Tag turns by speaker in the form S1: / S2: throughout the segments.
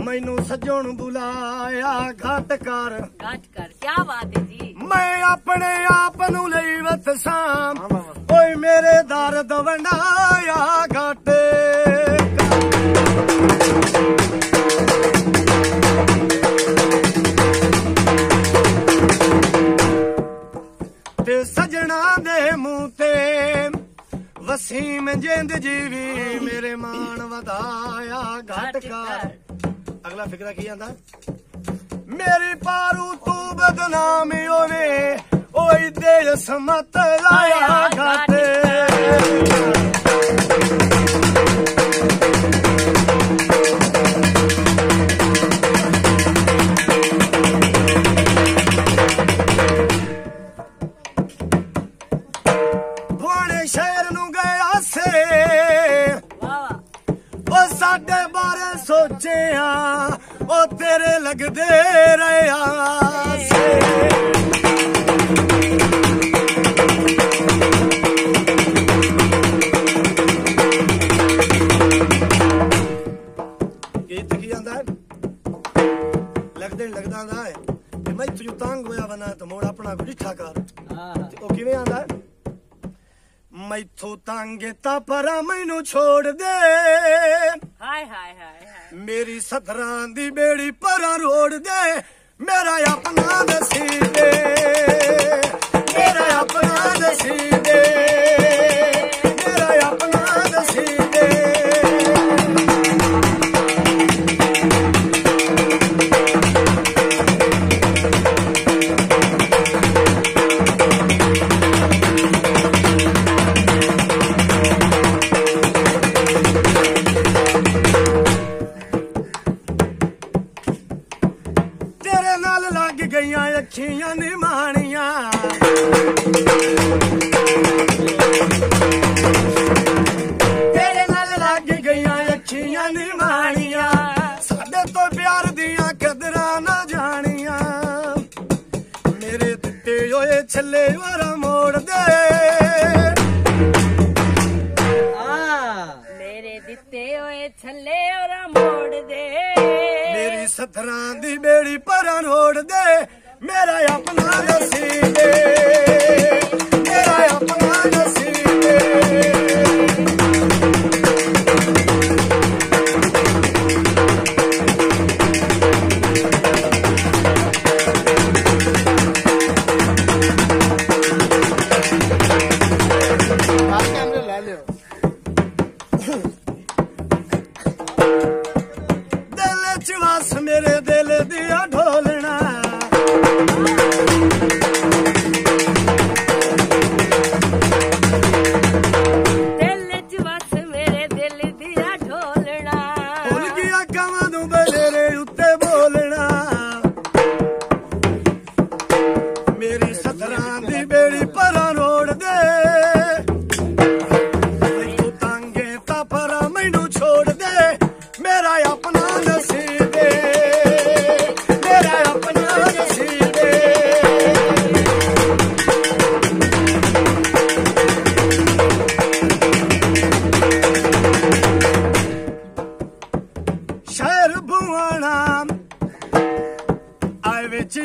S1: मैनू सजन बुलाया घट कर
S2: क्या बात है जी।
S1: मैं अपने आप नू लई वतसां ओए मेरे दर्द वंडाया घट ते सजना दे मुंह ते वसीम जिंद जीवी मेरे मान वधाया घट कर। अगला फिकरा की आंदा मेरी पारू तू बदनामी होवे ओए देश मत लाया घट भुआने शहर नू गया से ओ साडे बारे सोचिया ओ तेरे लगदे रहा से गीत की आंदा लगदे लगदा दा है ते मैं तू तंग होया वना तो मोड़ अपना गुठा कर ओ किवें आंदा मैथों तंग ता पर मैनू छोड़ दे
S2: हाय हाय हाय
S1: मेरी सतरां दी बेड़ी परा रोड़ दे मेरा अपना नसीब दे मेरा अपना नसीब दे मेरा अपना नसीब दे अखियां निमानिया तेरे नाल लग गईयां अखियां निमानिया साडे तो प्यार दियां कदरां ना जानिया मेरे दिते होए छल्ले वारा मोड़ दे
S2: मेरे दिते होए छल्ले वारा मोड़ दे
S1: मेरी सतरां दी बेड़ी परा रोड़ दे मेरा अपना नसीब दे मेरा अपना नसीब दे कैमरे ला लियो दिल च वस मेरे दिल दिया ढोलना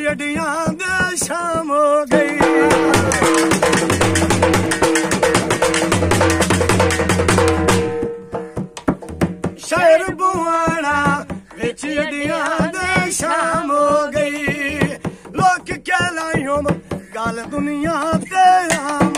S1: अडियां दे शाम हो गई शहर बुआना विच अडियां दे शाम हो गई लोग क्या लाइयों गल दुनिया ते आम